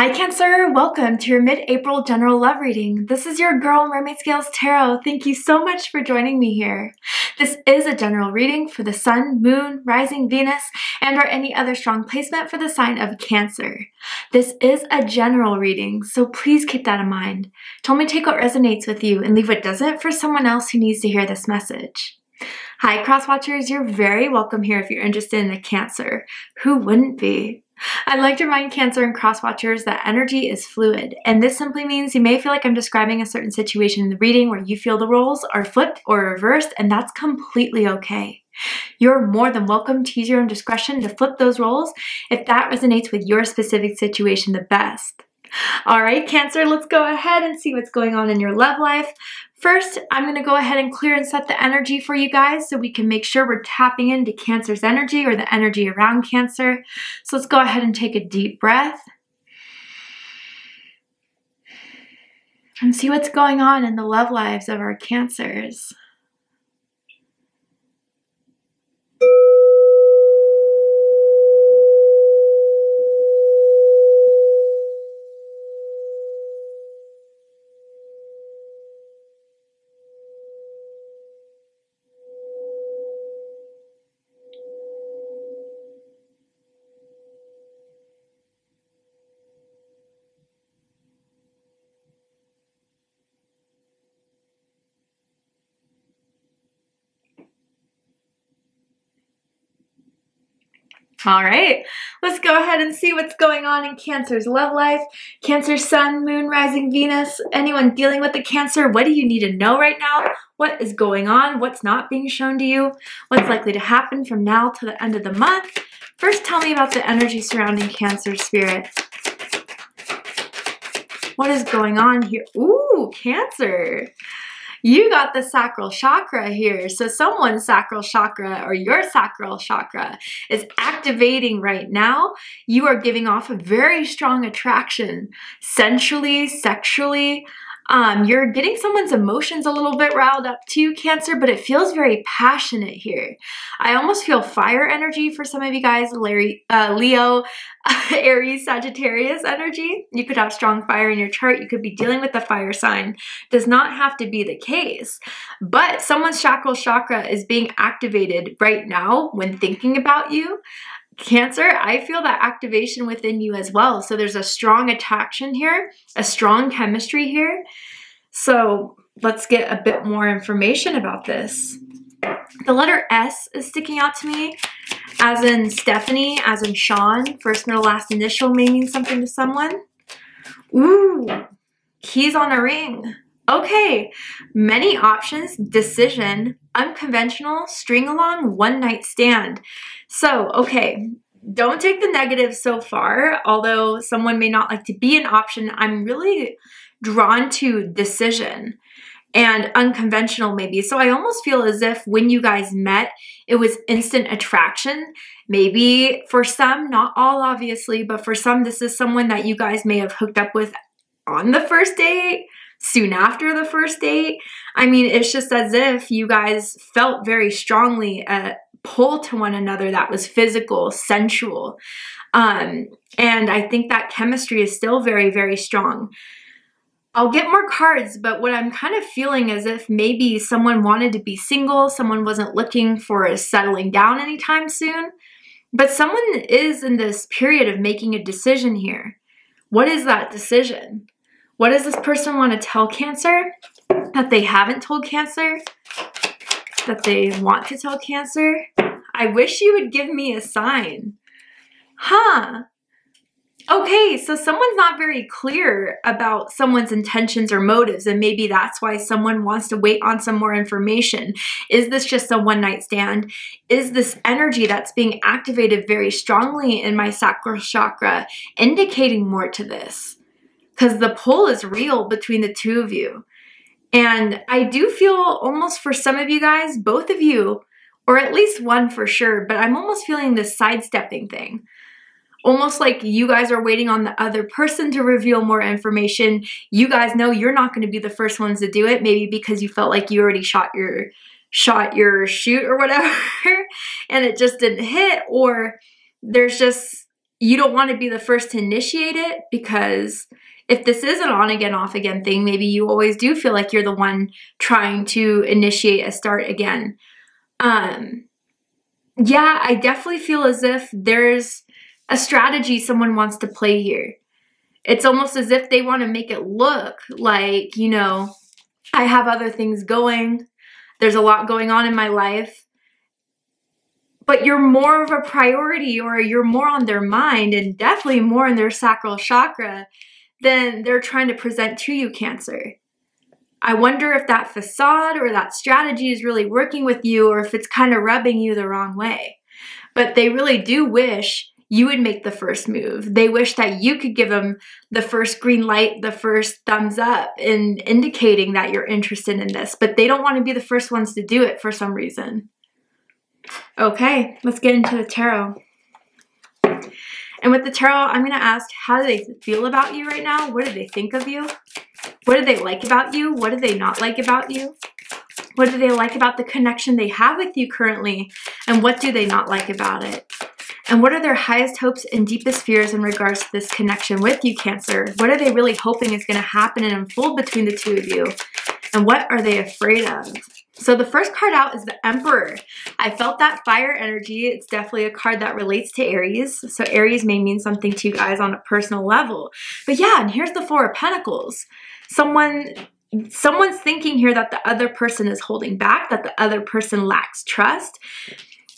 Hi Cancer, welcome to your mid-April general love reading. This is your girl Mermaid Scales Tarot. Thank you so much for joining me here. This is a general reading for the Sun, Moon, Rising Venus, and or any other strong placement for the sign of Cancer. This is a general reading, so please keep that in mind. Tell me take what resonates with you and leave what doesn't for someone else who needs to hear this message. Hi cross watchers, you're very welcome here if you're interested in a Cancer. Who wouldn't be? I'd like to remind Cancer and cross watchers that energy is fluid, and this simply means you may feel like I'm describing a certain situation in the reading where you feel the roles are flipped or reversed, and that's completely okay. You're more than welcome to use your own discretion to flip those roles if that resonates with your specific situation the best. All right, Cancer, let's go ahead and see what's going on in your love life. First, I'm going to go ahead and clear and set the energy for you guys so we can make sure we're tapping into Cancer's energy or the energy around Cancer. So let's go ahead and take a deep breath and see what's going on in the love lives of our Cancers. All right, let's go ahead and see what's going on in Cancer's love life. Cancer, Sun, Moon, Rising, Venus. Anyone dealing with the Cancer, what do you need to know right now? What is going on? What's not being shown to you? What's likely to happen from now to the end of the month? First, tell me about the energy surrounding Cancer spirit. What is going on here? Ooh, Cancer. You got the sacral chakra here. So someone's sacral chakra or your sacral chakra is activating right now. You are giving off a very strong attraction, sensually, sexually. You're getting someone's emotions a little bit riled up too, Cancer, but it feels very passionate here. I almost feel fire energy for some of you guys, Leo, Aries, Sagittarius energy. You could have strong fire in your chart. You could be dealing with the fire sign. Does not have to be the case, but someone's sacral chakra is being activated right now when thinking about you. Cancer, I feel that activation within you as well. So there's a strong attraction here, a strong chemistry here. So let's get a bit more information about this. The letter S is sticking out to me, as in Stephanie, as in Sean, first, middle, last initial, meaning something to someone. Ooh, keys on a ring. Okay, many options, decision, unconventional, string along, one night stand. So, okay, don't take the negative so far, although someone may not like to be an option. I'm really drawn to decision and unconventional maybe. So I almost feel as if when you guys met, it was instant attraction. Maybe for some, not all obviously, but for some, this is someone that you guys may have hooked up with on the first date, soon after the first date. I mean, it's just as if you guys felt very strongly a pull to one another that was physical, sensual. And I think that chemistry is still very, very strong. I'll get more cards, but what I'm kind of feeling is if maybe someone wanted to be single, someone wasn't looking for a settling down anytime soon, but someone is in this period of making a decision here. What is that decision? What does this person want to tell Cancer that they haven't told Cancer, that they want to tell Cancer? I wish you would give me a sign. Huh. Okay, so someone's not very clear about someone's intentions or motives, and maybe that's why someone wants to wait on some more information. Is this just a one-night stand? Is this energy that's being activated very strongly in my sacral chakra indicating more to this? Because the pull is real between the two of you. And I do feel almost for some of you guys, both of you, or at least one for sure, but I'm almost feeling this sidestepping thing. Almost like you guys are waiting on the other person to reveal more information. You guys know you're not going to be the first ones to do it, maybe because you felt like you already shot your shoot or whatever, and it just didn't hit, or there's just you don't want to be the first to initiate it, because if this is an on again, off again thing, maybe you always do feel like you're the one trying to initiate a start again. Yeah, I definitely feel as if there's a strategy someone wants to play here. It's almost as if they want to make it look like, you know, I have other things going. There's a lot going on in my life. But you're more of a priority, or you're more on their mind, and definitely more in their sacral chakra than they're trying to present to you, Cancer. I wonder if that facade or that strategy is really working with you, or if it's kind of rubbing you the wrong way. But they really do wish you would make the first move. They wish that you could give them the first green light, the first thumbs up, in indicating that you're interested in this. But they don't want to be the first ones to do it for some reason. Okay, let's get into the tarot. And with the tarot, I'm going to ask, how do they feel about you right now? What do they think of you? What do they like about you? What do they not like about you? What do they like about the connection they have with you currently? And what do they not like about it? And what are their highest hopes and deepest fears in regards to this connection with you, Cancer? What are they really hoping is going to happen and unfold between the two of you? And what are they afraid of? So the first card out is the Emperor. I felt that fire energy. It's definitely a card that relates to Aries. So Aries may mean something to you guys on a personal level. But yeah, and here's the Four of Pentacles. Someone's thinking here that the other person is holding back, that the other person lacks trust.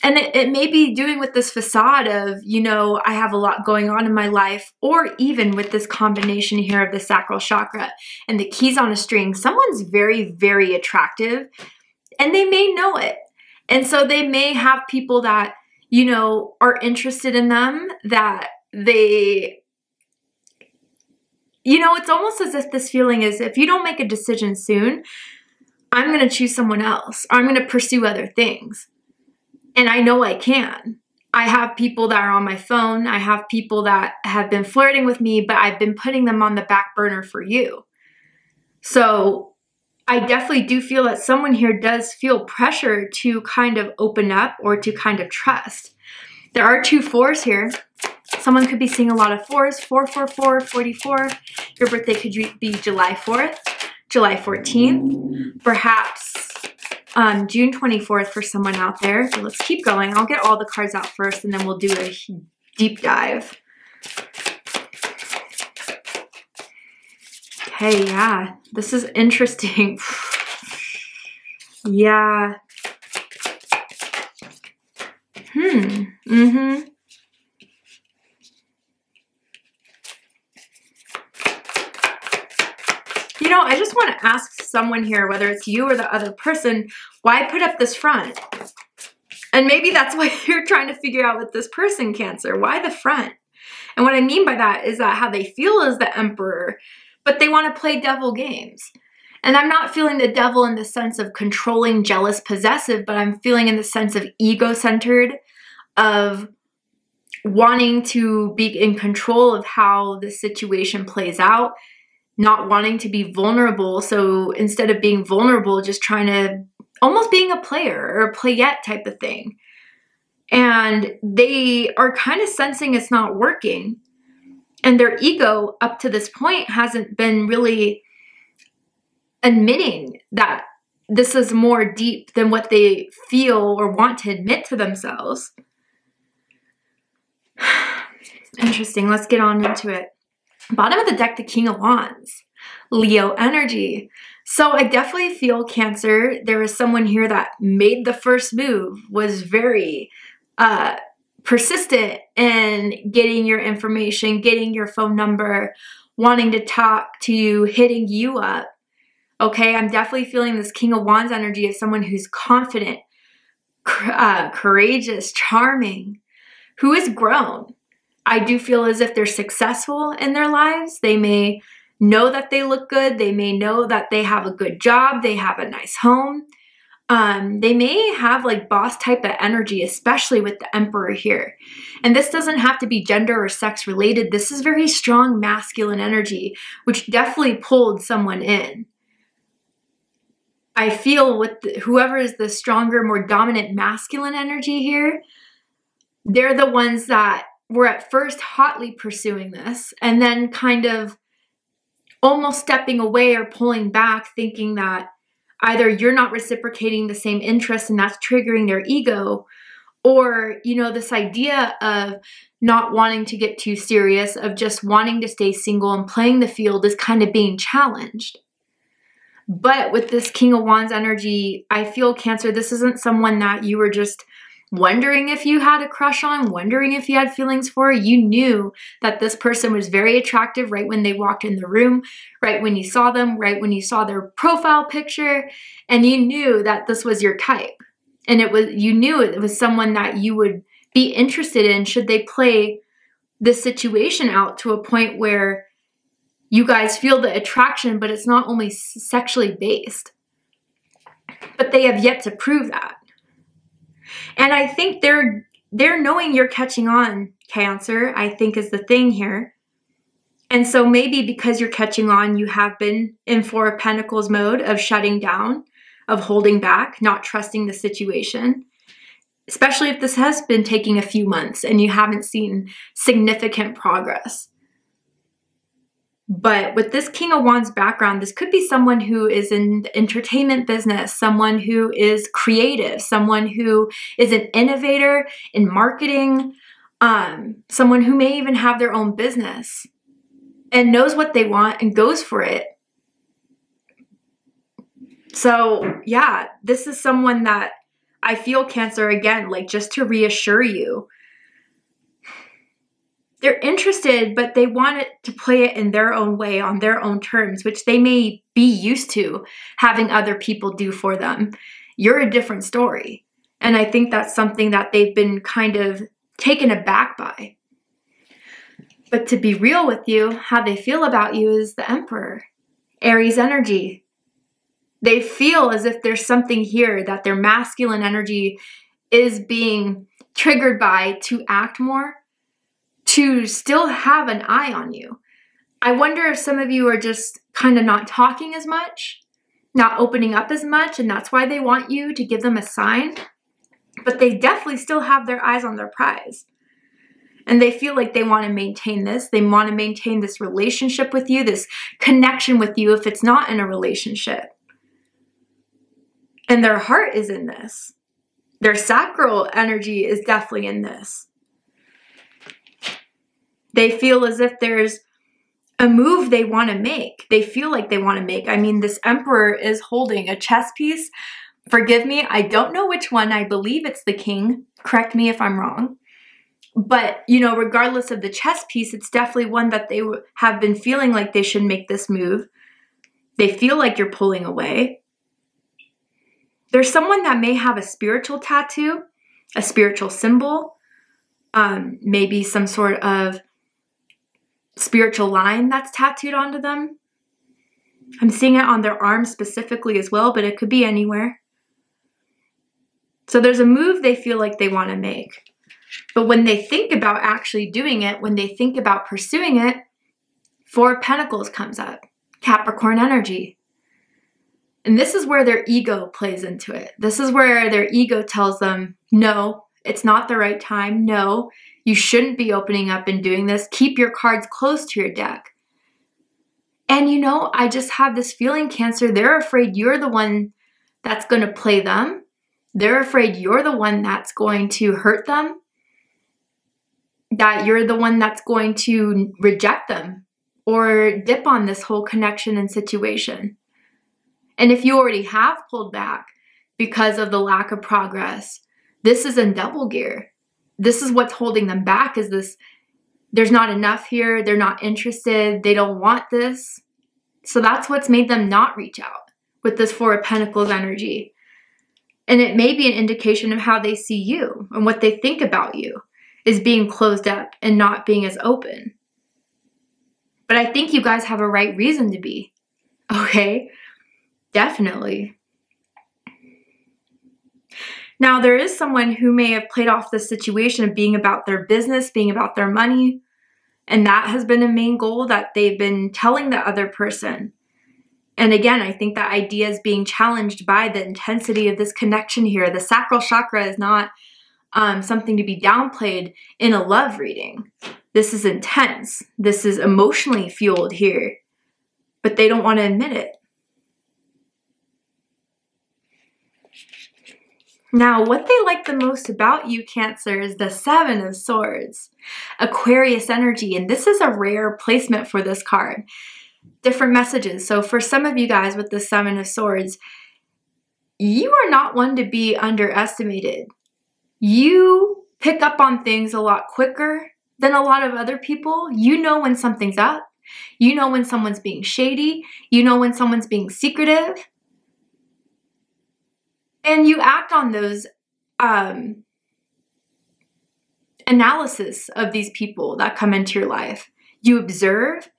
And it may be doing with this facade of, you know, I have a lot going on in my life, or even with this combination here of the sacral chakra and the keys on a string. Someone's very, very attractive, and they may know it. And so they may have people that, you know, are interested in them, that they, you know, it's almost as if this feeling is, if you don't make a decision soon, I'm going to choose someone else, or I'm going to pursue other things. And I know I can. I have people that are on my phone. I have people that have been flirting with me, but I've been putting them on the back burner for you. So I definitely do feel that someone here does feel pressure to kind of open up, or to kind of trust. There are two fours here. Someone could be seeing a lot of fours, 444, 44. Your birthday could be July 4th, July 14th, perhaps June 24th for someone out there. So let's keep going. I'll get all the cards out first, and then we'll do a deep dive. Okay, yeah, this is interesting. Yeah. You know, I just want to ask someone here, whether it's you or the other person, why put up this front? And maybe that's why you're trying to figure out with this person, Cancer. Why the front? And what I mean by that is that how they feel is the Emperor, but they want to play devil games. And I'm not feeling the devil in the sense of controlling, jealous, possessive, but I'm feeling in the sense of ego-centered, of wanting to be in control of how the situation plays out, not wanting to be vulnerable. So instead of being vulnerable, just trying to, almost being a player or a playette type of thing. And they are kind of sensing it's not working. And their ego up to this point hasn't been really admitting that this is more deep than what they feel or want to admit to themselves. Interesting. Let's get on into it. Bottom of the deck, the King of Wands, Leo energy. So I definitely feel, Cancer, there is someone here that made the first move, was very persistent in getting your information, getting your phone number, wanting to talk to you, hitting you up. Okay, I'm definitely feeling this King of Wands energy as someone who's confident, courageous, charming, who has grown. I do feel as if they're successful in their lives. They may know that they look good. They may know that they have a good job. They have a nice home. They may have like boss type of energy, especially with the Emperor here. And this doesn't have to be gender or sex related. This is very strong masculine energy, which definitely pulled someone in. I feel with whoever is the stronger, more dominant masculine energy here, they're the ones that were at first hotly pursuing this and then kind of almost stepping away or pulling back, thinking that either you're not reciprocating the same interest and that's triggering their ego, or, you know, this idea of not wanting to get too serious, of just wanting to stay single and playing the field is kind of being challenged. But with this King of Wands energy, I feel, Cancer, this isn't someone that you were just wondering if you had a crush on, wondering if you had feelings for. You knew that this person was very attractive right when they walked in the room, right when you saw them, right when you saw their profile picture, and you knew that this was your type. And you knew it was someone that you would be interested in should they play this situation out to a point where you guys feel the attraction, but it's not only sexually based. But they have yet to prove that. And I think they're knowing you're catching on, Cancer, I think is the thing here. And so maybe because you're catching on, you have been in Four of Pentacles mode of shutting down, of holding back, not trusting the situation, especially if this has been taking a few months and you haven't seen significant progress. But with this King of Wands background, this could be someone who is in the entertainment business, someone who is creative, someone who is an innovator in marketing, someone who may even have their own business and knows what they want and goes for it. So yeah, this is someone that I feel, Cancer, again, like just to reassure you, they're interested, but they want it to play it in their own way, on their own terms, which they may be used to having other people do for them. You're a different story. And I think that's something that they've been kind of taken aback by. But to be real with you, how they feel about you is the Emperor, Aries energy. They feel as if there's something here that their masculine energy is being triggered by to act more, to still have an eye on you. I wonder if some of you are just kind of not talking as much, not opening up as much, and that's why they want you to give them a sign. But they definitely still have their eyes on their prize. And they feel like they want to maintain this. They want to maintain this relationship with you, this connection with you if it's not in a relationship. And their heart is in this. Their sacral energy is definitely in this. They feel as if there's a move they want to make. They feel like they want to make. I mean, this Emperor is holding a chess piece. Forgive me, I don't know which one. I believe it's the King. Correct me if I'm wrong. But, you know, regardless of the chess piece, it's definitely one that they have been feeling like they should make this move. They feel like you're pulling away. There's someone that may have a spiritual tattoo, a spiritual symbol, maybe some sort of spiritual line that's tattooed onto them. I'm seeing it on their arm specifically as well, but it could be anywhere. So there's a move they feel like they want to make. But when they think about actually doing it, when they think about pursuing it, Four of Pentacles comes up, Capricorn energy. And this is where their ego plays into it. This is where their ego tells them, no, it's not the right time. No, you shouldn't be opening up and doing this. Keep your cards close to your deck. And you know, I just have this feeling, Cancer, they're afraid you're the one that's going to play them. They're afraid you're the one that's going to hurt them. That you're the one that's going to reject them or dip on this whole connection and situation. And if you already have pulled back because of the lack of progress, this is in double gear. This is what's holding them back, is this, there's not enough here, they're not interested, they don't want this. So that's what's made them not reach out with this Four of Pentacles energy. And it may be an indication of how they see you and what they think about you, is being closed up and not being as open. But I think you guys have a right reason to be, okay? Definitely. Now, there is someone who may have played off the situation of being about their business, being about their money, and that has been a main goal that they've been telling the other person. And again, I think that idea is being challenged by the intensity of this connection here. The sacral chakra is not something to be downplayed in a love reading. This is intense. This is emotionally fueled here, but they don't want to admit it. Now, what they like the most about you, Cancer, is the Seven of Swords, Aquarius energy, and this is a rare placement for this card. Different messages. So for some of you guys with the Seven of Swords, you are not one to be underestimated. You pick up on things a lot quicker than a lot of other people. You know when something's up. You know when someone's being shady. You know when someone's being secretive. And you act on those analysis of these people that come into your life. You observe.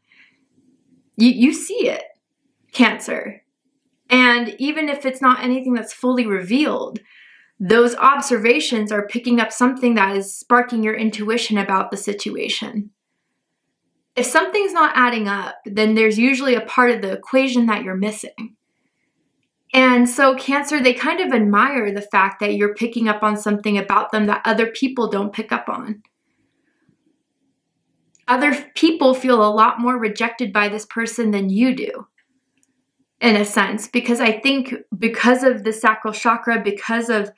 You see it, Cancer. And even if it's not anything that's fully revealed, those observations are picking up something that is sparking your intuition about the situation. If something's not adding up, then there's usually a part of the equation that you're missing. And so Cancer, they kind of admire the fact that you're picking up on something about them that other people don't pick up on. Other people feel a lot more rejected by this person than you do, in a sense, because I think because of the sacral chakra, because of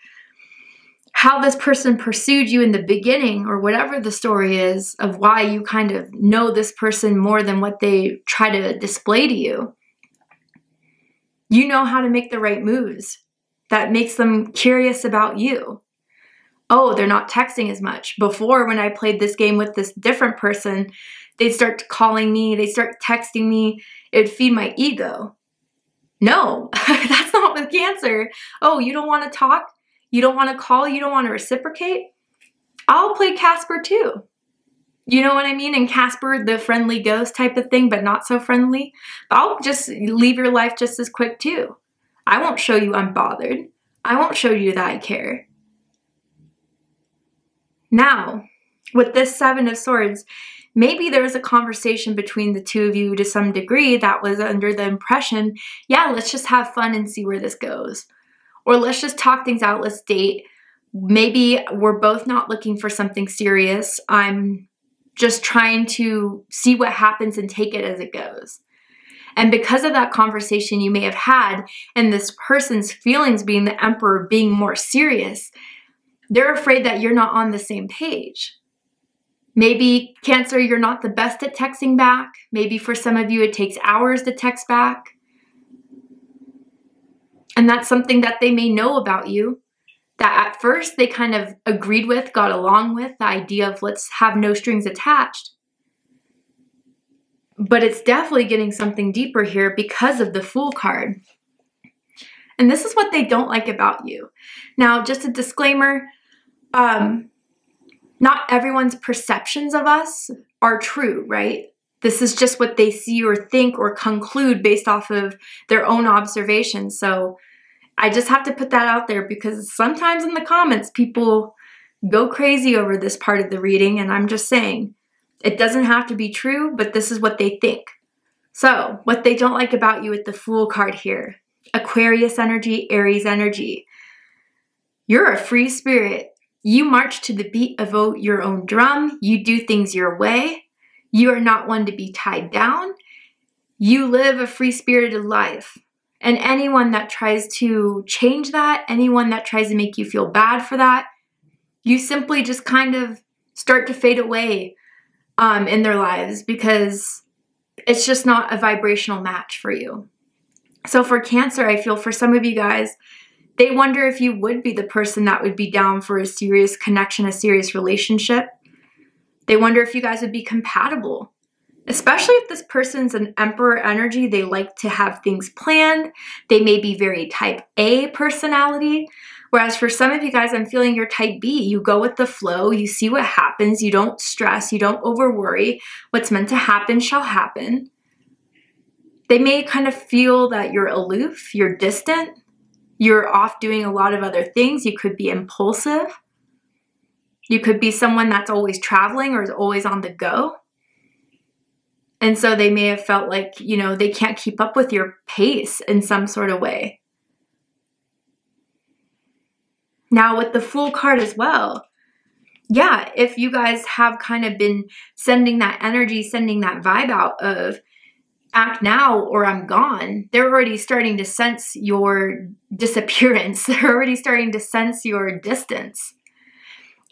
how this person pursued you in the beginning, or whatever the story is of why you kind of know this person more than what they try to display to you. You know how to make the right moves that makes them curious about you. Oh, they're not texting as much. Before, when I played this game with this different person, they'd start calling me, they'd start texting me. It would feed my ego. No, that's not with Cancer. Oh, you don't want to talk? You don't want to call? You don't want to reciprocate? I'll play Casper too. You know what I mean? And Casper, the friendly ghost type of thing, but not so friendly. I'll just leave your life just as quick too. I won't show you I'm bothered. I won't show you that I care. Now, with this Seven of Swords, maybe there was a conversation between the two of you to some degree that was under the impression, yeah, let's just have fun and see where this goes. Or let's just talk things out, let's date. Maybe we're both not looking for something serious. I'm just trying to see what happens and take it as it goes. And because of that conversation you may have had, and this person's feelings being the Emperor being more serious, they're afraid that you're not on the same page. Maybe, Cancer, you're not the best at texting back. Maybe for some of you it takes hours to text back. And that's something that they may know about you, that at first they kind of agreed with, got along with, the idea of let's have no strings attached. But it's definitely getting something deeper here because of the Fool card. And this is what they don't like about you. Now, just a disclaimer, not everyone's perceptions of us are true, right? This is just what they see or think or conclude based off of their own observations. So I just have to put that out there because sometimes in the comments, people go crazy over this part of the reading. And I'm just saying, it doesn't have to be true, but this is what they think. So what they don't like about you with the Fool card here, Aquarius energy, Aries energy. You're a free spirit. You march to the beat of your own drum. You do things your way. You are not one to be tied down. You live a free-spirited life. And anyone that tries to change that, anyone that tries to make you feel bad for that, you simply just kind of start to fade away in their lives because it's just not a vibrational match for you. So for Cancer, I feel for some of you guys, they wonder if you would be the person that would be down for a serious connection, a serious relationship. They wonder if you guys would be compatible, especially if this person's an Emperor energy. They like to have things planned. They may be very type A personality. Whereas for some of you guys, I'm feeling you're type B. You go with the flow. You see what happens. You don't stress. You don't over worry. What's meant to happen shall happen. They may kind of feel that you're aloof. You're distant. You're off doing a lot of other things. You could be impulsive. You could be someone that's always traveling or is always on the go. And so they may have felt like, you know, they can't keep up with your pace in some sort of way. Now with the Fool card as well, yeah, if you guys have kind of been sending that energy, sending that vibe out of act now or I'm gone, they're already starting to sense your disappearance. They're already starting to sense your distance.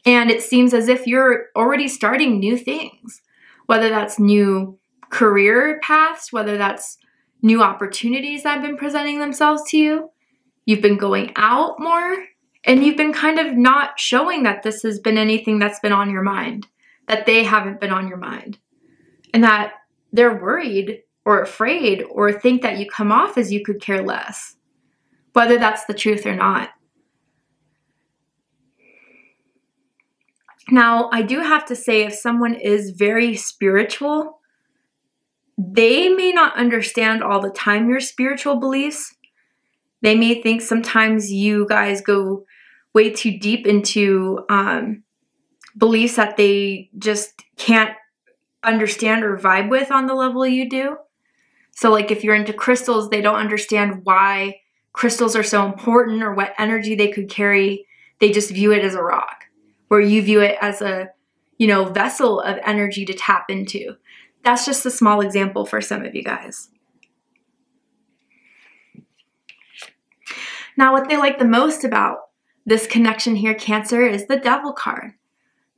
And it seems as if you're already starting new things, whether that's new career paths, whether that's new opportunities that have been presenting themselves to you. You've been going out more. And you've been kind of not showing that this has been anything that's been on your mind, that they haven't been on your mind, and that they're worried or afraid or think that you come off as you could care less, whether that's the truth or not. Now, I do have to say, if someone is very spiritual, they may not understand all the time your spiritual beliefs. They may think sometimes you guys go way too deep into beliefs that they just can't understand or vibe with on the level you do. So like if you're into crystals, they don't understand why crystals are so important or what energy they could carry. They just view it as a rock, where you view it as a, vessel of energy to tap into. That's just a small example for some of you guys. Now, what they like the most about this connection here, Cancer, is the Devil card.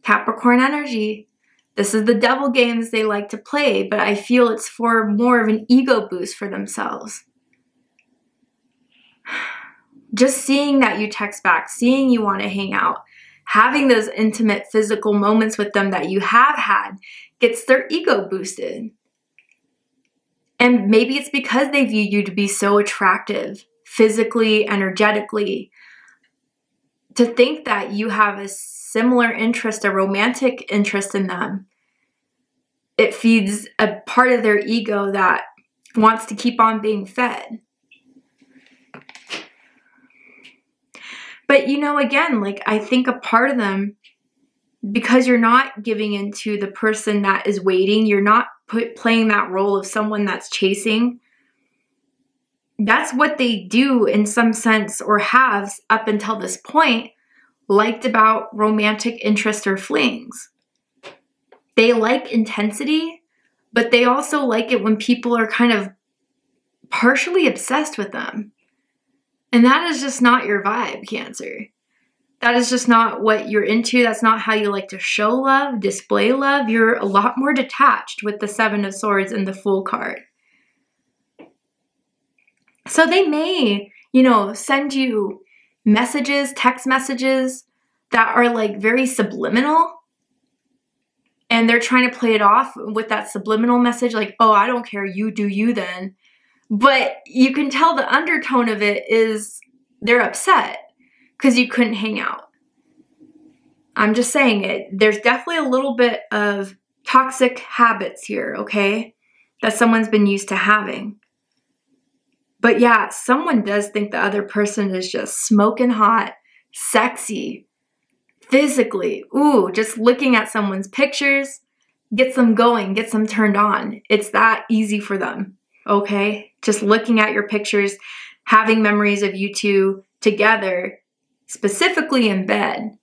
Capricorn energy. This is the devil games they like to play, but I feel it's for more of an ego boost for themselves. Just seeing that you text back, seeing you want to hang out, having those intimate physical moments with them that you have had gets their ego boosted. And maybe it's because they view you to be so attractive, physically, energetically. To think that you have a similar interest, a romantic interest in them, it feeds a part of their ego that wants to keep on being fed. But again, like I think a part of them, because you're not giving into the person that is waiting, you're not playing that role of someone that's chasing. That's what they do in some sense, or have up until this point, liked about romantic interest or flings. They like intensity, but they also like it when people are kind of partially obsessed with them. And that is just not your vibe, Cancer. That is just not what you're into. That's not how you like to show love, display love. You're a lot more detached with the Seven of Swords and the Fool card. So they may, send you messages, text messages that are like very subliminal. And they're trying to play it off with that subliminal message like, oh, I don't care, you do you then. But you can tell the undertone of it is they're upset because you couldn't hang out. I'm just saying it. There's definitely a little bit of toxic habits here, okay, that someone's been used to having. But yeah, someone does think the other person is just smoking hot, sexy, physically. Ooh, just looking at someone's pictures gets them going, gets them turned on. It's that easy for them, okay? Just looking at your pictures, having memories of you two together, specifically in bed.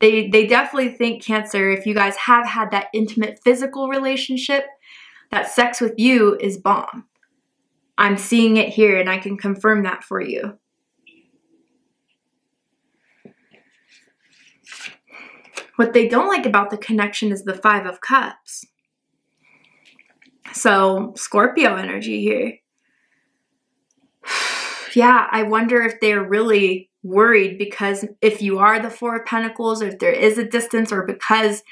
They definitely think, Cancer, if you guys have had that intimate physical relationship, that sex with you is bomb. I'm seeing it here and I can confirm that for you. What they don't like about the connection is the Five of Cups. So, Scorpio energy here. Yeah, I wonder if they're really worried because if you are the Four of Pentacles, or if there is a distance, or because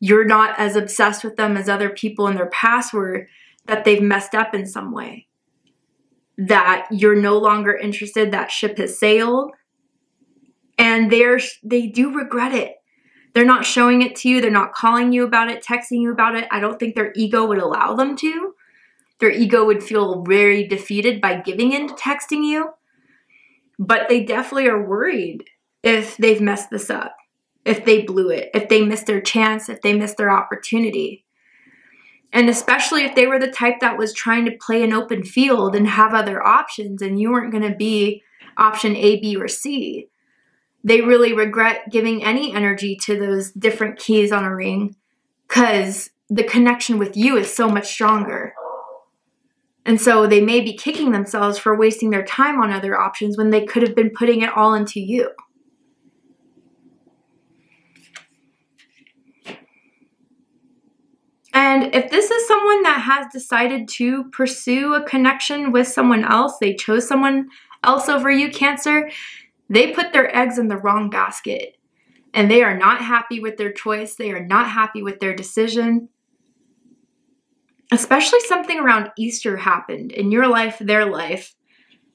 you're not as obsessed with them as other people in their past were, that they've messed up in some way. That you're no longer interested, that ship has sailed. And they do regret it. They're not showing it to you. They're not calling you about it, texting you about it. I don't think their ego would allow them to. Their ego would feel very defeated by giving in to texting you. But they definitely are worried if they've messed this up, if they blew it, if they missed their chance, if they missed their opportunity. And especially if they were the type that was trying to play an open field and have other options and you weren't going to be option A, B, or C. they really regret giving any energy to those different keys on a ring because the connection with you is so much stronger. And so they may be kicking themselves for wasting their time on other options when they could have been putting it all into you. And if this is someone that has decided to pursue a connection with someone else, they chose someone else over you, Cancer, they put their eggs in the wrong basket. And they are not happy with their choice. They are not happy with their decision. Especially something around Easter happened in your life, their life,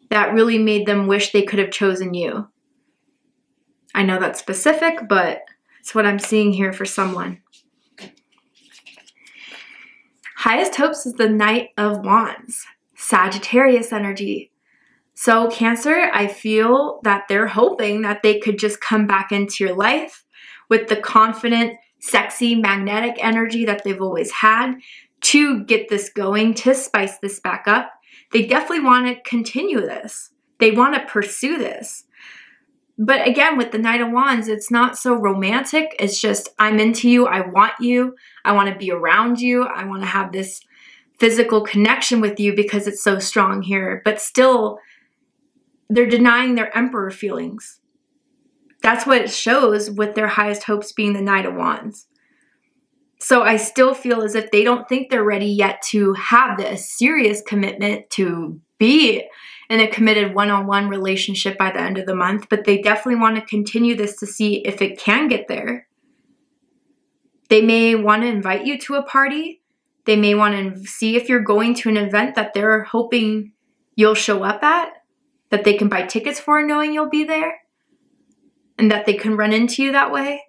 that really made them wish they could have chosen you. I know that's specific, but it's what I'm seeing here for someone. Highest hopes is the Knight of Wands, Sagittarius energy. So Cancer, I feel that they're hoping that they could just come back into your life with the confident, sexy, magnetic energy that they've always had to get this going, to spice this back up. They definitely want to continue this. They want to pursue this. But again, with the Knight of Wands, it's not so romantic. It's just, I'm into you. I want to be around you. I want to have this physical connection with you because it's so strong here. But still, they're denying their Emperor feelings. That's what it shows with their highest hopes being the Knight of Wands. So I still feel as if they don't think they're ready yet to have this serious commitment, to be in a committed one-on-one relationship by the end of the month, but they definitely want to continue this to see if it can get there. They may want to invite you to a party. They may want to see if you're going to an event that they're hoping you'll show up at, that they can buy tickets for knowing you'll be there, and that they can run into you that way.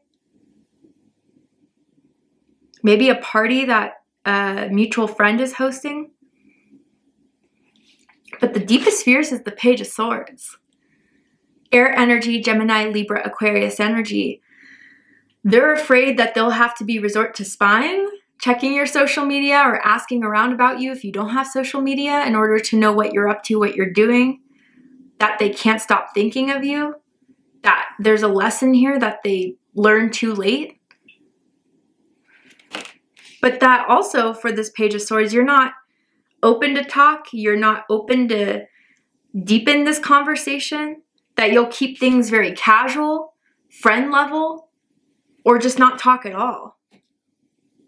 Maybe a party that a mutual friend is hosting. But the deepest fears is the Page of Swords. Air energy, Gemini, Libra, Aquarius energy. They're afraid that they'll have to resort to spying, checking your social media, or asking around about you if you don't have social media in order to know what you're up to, what you're doing. That they can't stop thinking of you. That there's a lesson here that they learned too late. But that also, for this Page of Swords, you're not open to talk. You're not open to deepen this conversation. That you'll keep things very casual, friend level, or just not talk at all.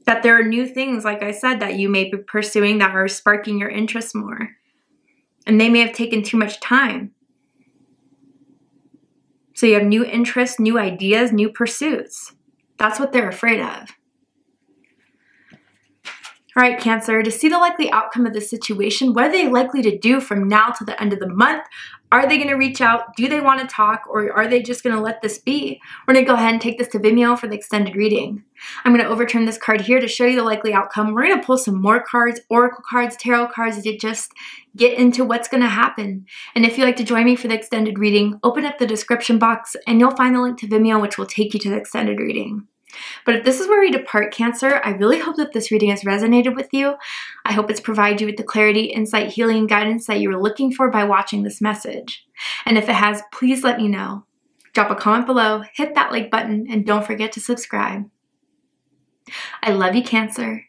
That there are new things, like I said, that you may be pursuing that are sparking your interest more. And they may have taken too much time. So you have new interests, new ideas, new pursuits. That's what they're afraid of. All right, Cancer, to see the likely outcome of this situation, what are they likely to do from now to the end of the month? Are they going to reach out? Do they want to talk? Or are they just going to let this be? We're going to go ahead and take this to Vimeo for the extended reading. I'm going to overturn this card here to show you the likely outcome. We're going to pull some more cards, oracle cards, tarot cards, to just get into what's going to happen. And if you'd like to join me for the extended reading, open up the description box and you'll find the link to Vimeo, which will take you to the extended reading. But if this is where we depart, Cancer, I really hope that this reading has resonated with you. I hope it's provided you with the clarity, insight, healing, and guidance that you were looking for by watching this message. And if it has, please let me know. Drop a comment below, hit that like button, and don't forget to subscribe. I love you, Cancer,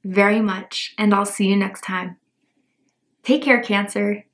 very much, and I'll see you next time. Take care, Cancer.